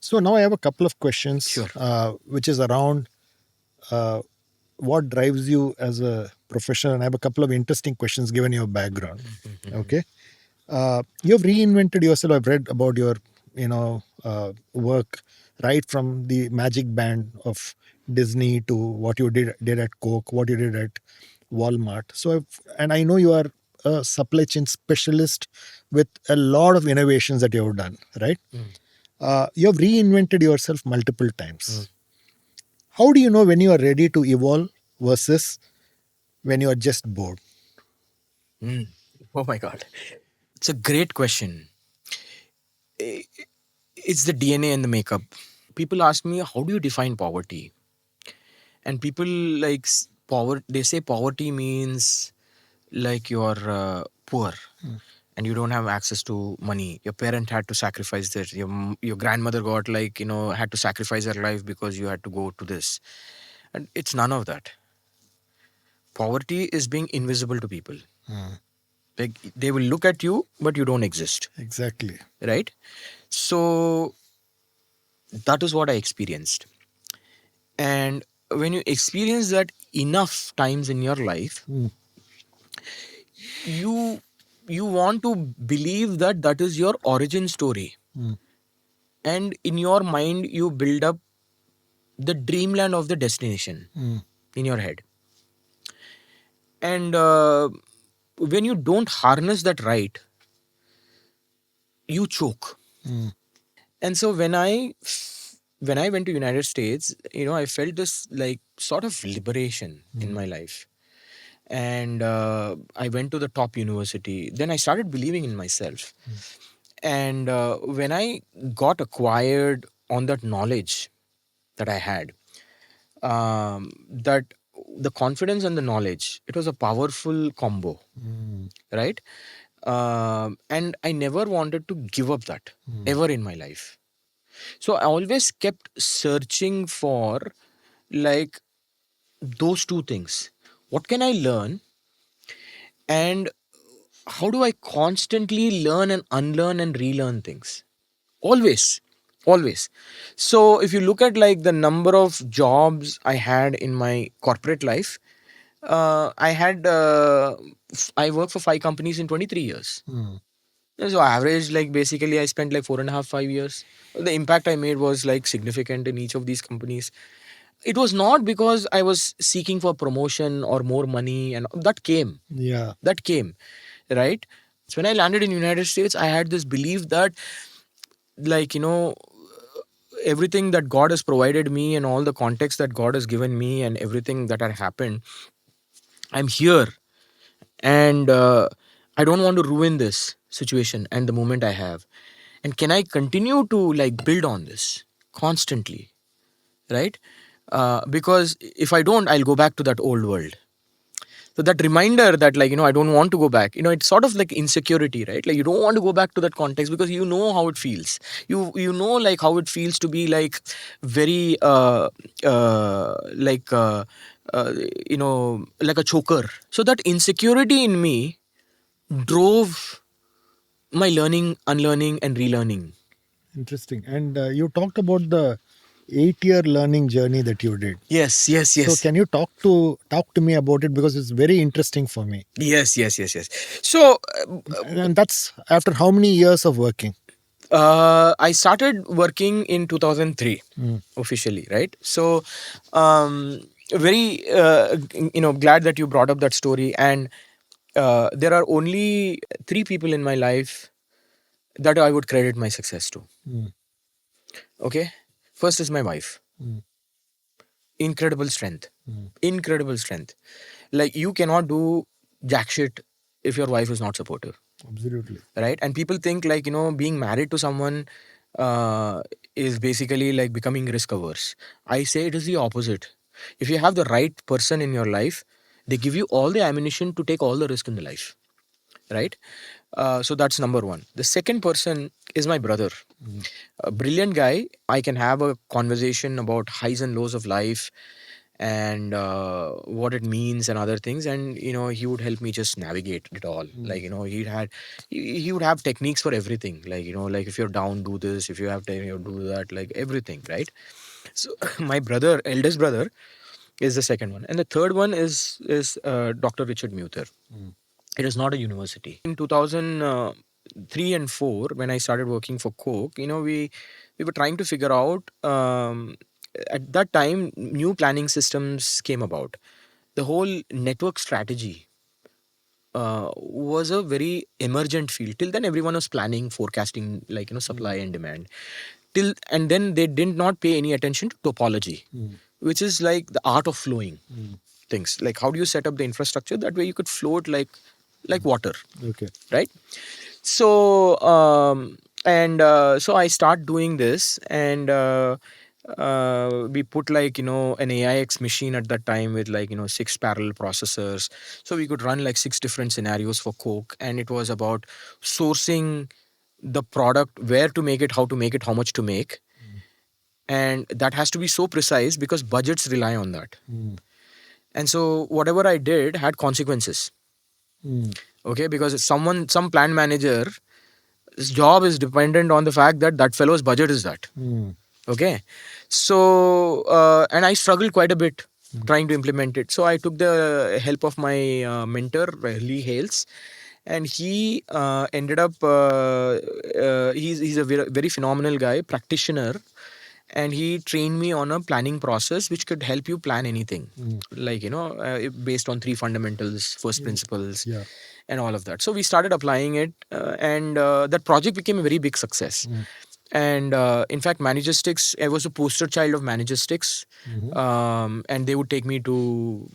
So now I have a couple of questions, Sure. which is around what drives you as a professional. And I have a couple of interesting questions given your background. Okay. You've reinvented yourself. I've read about your, work right from the magic band of Disney to what you did at Coke, what you did at Walmart. And I know you are a supply chain specialist with a lot of innovations that you have done, right? You have reinvented yourself multiple times. How do you know when you are ready to evolve versus when you are just bored? Mm. Oh my God. It's a great question. It's the DNA and the makeup. People ask me, how do you define poverty? And people like power. They say poverty means like you're poor and you don't have access to money. Your parent had to sacrifice this. Your grandmother got like had to sacrifice her life because you had to go to this. And it's none of that. Poverty is being invisible to people. Like they will look at you, but you don't exist. Exactly. Right? So that is what I experienced. And when you experience that enough times in your life, you want to believe that that is your origin story. And in your mind, you build up the dreamland of the destination in your head. And when you don't harness that right, you choke. And so when I went to United States, I felt this like sort of liberation in my life. And I went to the top university. Then I started believing in myself. And when I got acquired on that knowledge that I had, that the confidence and the knowledge, it was a powerful combo, right? And I never wanted to give up that ever in my life. So I always kept searching for like those two things. What can I learn? And how do I constantly learn and unlearn and relearn things? Always. Always. So if you look at like the number of jobs I had in my corporate life, I worked for 5 companies in 23 years. So average, like basically I spent like 4.5, 5 years. The impact I made was like significant in each of these companies. It was not because I was seeking for promotion or more money, and that came. Yeah. That came, right? So when I landed in United States, I had this belief that like, everything that God has provided me and all the context that God has given me and everything that had happened, I'm here. And I don't want to ruin this situation and the moment I have. And can I continue to like build on this constantly, right? Because if I don't, I'll go back to that old world. So that reminder that like, I don't want to go back, it's sort of like insecurity, right? Like you don't want to go back to that context because you know how it feels. You know like how it feels to be like very like like a choker. So that insecurity in me drove my learning, unlearning and relearning. Interesting. And you talked about the 8-year learning journey that you did. Yes, yes, So yes. can you talk to me about it, because it's very interesting for me. Yes, yes, yes, yes. So And that's after how many years of working? I started working in 2003 officially, right? So, very glad that you brought up that story. And there are only three people in my life that I would credit my success to. Okay, first is my wife. Incredible strength, incredible strength. Like you cannot do jack shit if your wife is not supportive. Absolutely. Right? And people think like being married to someone is basically like becoming risk averse. I say it is the opposite. If you have the right person in your life, they give you all the ammunition to take all the risk in the life, right? So that's number one. The second person is my brother. A brilliant guy. I can have a conversation about highs and lows of life, and what it means and other things. And he would help me just navigate it all. Like he would have techniques for everything. Like like if you're down, do this. If you have time, do that. Like everything, right? So my brother, eldest brother, is the second one, and the third one is Dr. Richard Muther. It is not a university. In 2003 and 4, when I started working for Coke, we were trying to figure out. At that time, new planning systems came about. The whole network strategy was a very emergent field. Till then, everyone was planning, forecasting, like supply and demand. And then they did not pay any attention to topology, which is like the art of flowing things. Like how do you set up the infrastructure that way you could float like water, Okay. right? So so I start doing this, and we put like an AIX machine at that time with like 6 parallel processors, so we could run like 6 different scenarios for Coke. And it was about sourcing the product, where to make it, how to make it, how much to make, and that has to be so precise because budgets rely on that. And so whatever I did had consequences. Okay, because some plant manager, his job is dependent on the fact that that fellow's budget is that. Okay. So and I struggled quite a bit trying to implement it. So I took the help of my mentor, Lee Hales, and he ended up he's a very phenomenal guy, practitioner, and he trained me on a planning process which could help you plan anything, like based on 3 fundamentals, first principles, Yeah. and all of that. So we started applying it, and that project became a very big success. And in fact, Manageristics, I was a poster child of Manageristics. And they would take me to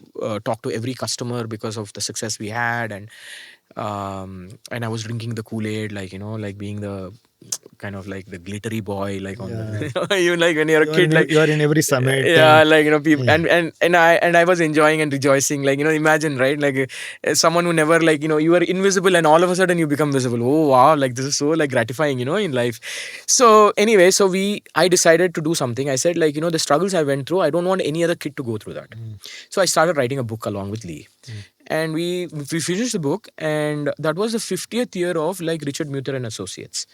talk to every customer because of the success we had. And I was drinking the Kool-Aid, like like being the kind of like the glittery boy, like on the you like when you're a kid, like You are in every summit. yeah, And like people. yeah. And I was enjoying and rejoicing, like imagine, right? Like someone who never, like you were invisible and all of a sudden you become visible. Oh wow, like this is so like gratifying, in life. So anyway, so I decided to do something. I said, like the struggles I went through, I don't want any other kid to go through that. So I started writing a book along with Lee. And we finished the book, and that was the 50th year of like Richard Muther and Associates.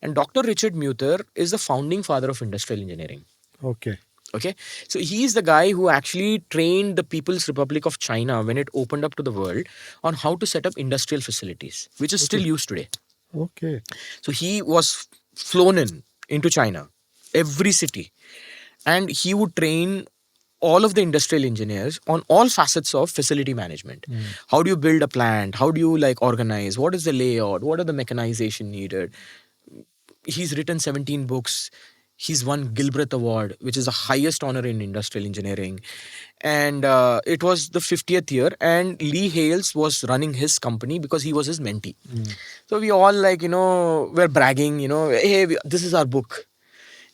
And Dr. Richard Muther is the founding father of industrial engineering. Okay. Okay, so he's the guy who actually trained the People's Republic of China when it opened up to the world on how to set up industrial facilities, which is still used today. Okay. So he was flown into China, every city, and he would train all of the industrial engineers on all facets of facility management. How do you build a plant? How do you like organize? What is the layout? What are the mechanization needed? He's written 17 books. He's won Gilbreth Award, which is the highest honor in industrial engineering. And it was the 50th year, and Lee Hales was running his company because he was his mentee. So we all like, were bragging, hey, this is our book.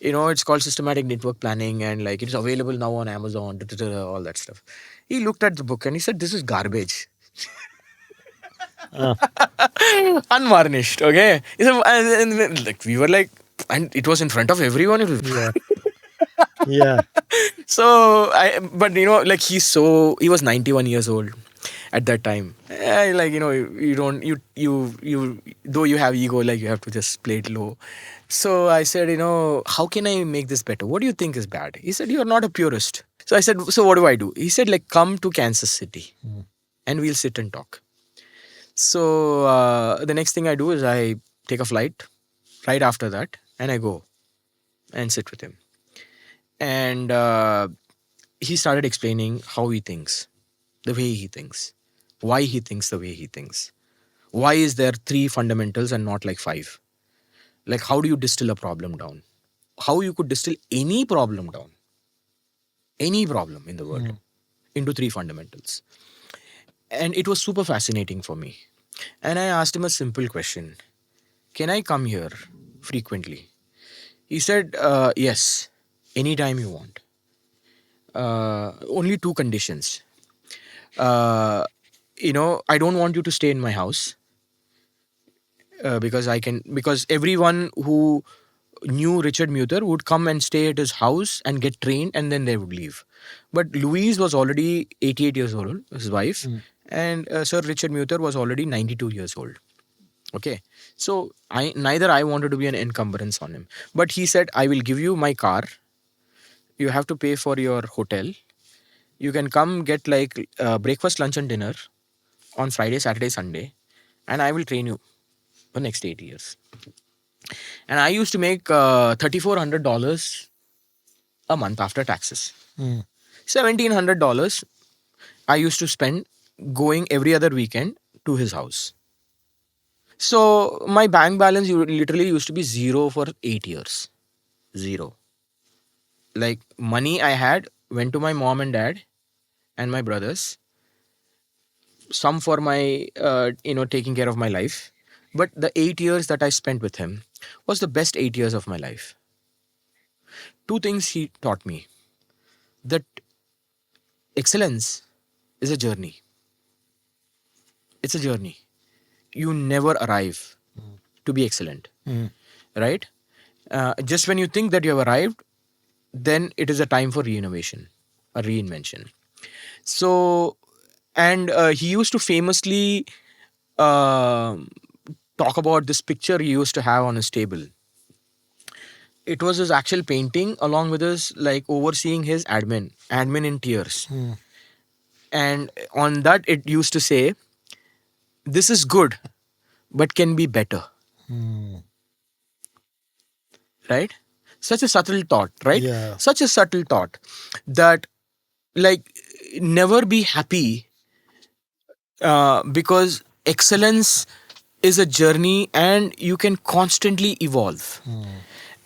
It's called Systematic Network Planning, and like it's available now on Amazon, all that stuff. He looked at the book and he said, this is garbage. Unvarnished, okay? Like we were like, and it was in front of everyone. It was, Yeah. Yeah. so but like he was 91 years old at that time. Like you don't you though you have ego, like you have to just play it low. So I said, how can I make this better? What do you think is bad? He said, you're not a purist. So I said, so what do I do? He said, like, come to Kansas City and we'll sit and talk. So the next thing I do is I take a flight right after that, and I go and sit with him. And he started explaining how he thinks, the way he thinks, why he thinks the way he thinks. Why is there 3 fundamentals and not like 5? Like, how do you distill a problem down? How you could distill any problem down, any problem in the world, into 3 fundamentals. And it was super fascinating for me. And I asked him a simple question: can I come here frequently? He said, yes, anytime you want. Only 2 conditions. Uh, I don't want you to stay in my house because everyone who knew Richard Muter would come and stay at his house and get trained, and then they would leave. But Louise was already 88 years old, his wife, and Sir Richard Muter was already 92 years old. Okay, so I wanted to be an encumbrance on him, but he said, I will give you my car. You have to pay for your hotel. You can come get like breakfast, lunch, and dinner on Friday, Saturday, Sunday, and I will train you for next 8 years. And I used to make $3,400 a month after taxes. $1,700 I used to spend going every other weekend to his house. So my bank balance literally used to be zero for 8 years. Zero. Like money I had went to my mom and dad and my brothers. Some for my, taking care of my life. But the 8 years that I spent with him was the best 8 years of my life. Two things he taught me: that excellence is a journey. It's a journey. You never arrive to be excellent, right? Just when you think that you have arrived, then it is a time for reinnovation, a reinvention. So, and he used to famously talk about this picture he used to have on his table. It was his actual painting along with his like overseeing his admin in tears. And on that, it used to say, "This is good, but can be better." Right? Such a subtle thought, right? Yeah. Such a subtle thought that, like, never be happy because excellence is a journey and you can constantly evolve.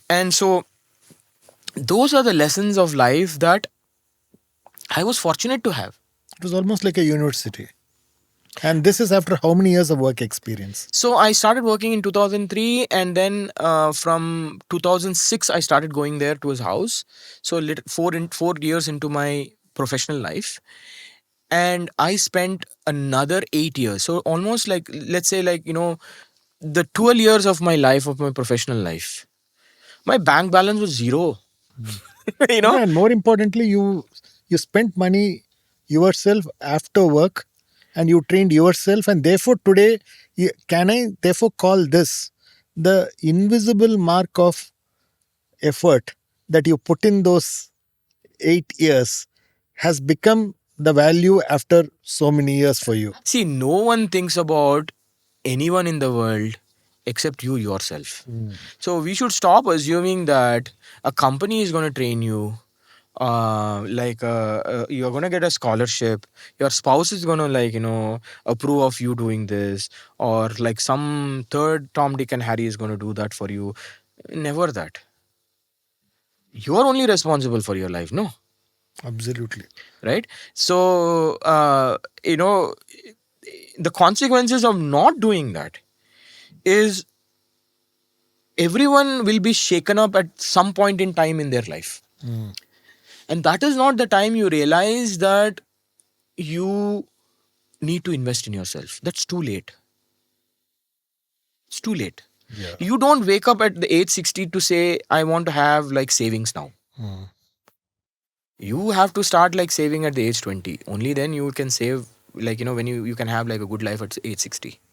And so, those are the lessons of life that I was fortunate to have. It was almost like a university. And this is after how many years of work experience? So I started working in 2003, and then from 2006 I started going there to his house. So 4 years into my professional life, and I spent another 8 years. So almost like, let's say, like, the 12 years of my life, of my professional life, my bank balance was zero. you know Yeah, and more importantly, you spent money yourself after work, and you trained yourself, and therefore today, can I therefore call this the invisible mark of effort that you put in those 8 years has become the value after so many years for you? See, no one thinks about anyone in the world except you yourself. So we should stop assuming that a company is going to train you. You're going to get a scholarship. Your spouse is going to, approve of you doing this, or like some third Tom, Dick, and Harry is going to do that for you. Never that. You're only responsible for your life, no? Absolutely. Right? So, the consequences of not doing that is everyone will be shaken up at some point in time in their life. And that is not the time you realize that you need to invest in yourself. That's too late. It's too late. Yeah. You don't wake up at the age 60 to say, I want to have like savings now. You have to start like saving at the age 20. Only then you can save, when you can have like a good life at age 60.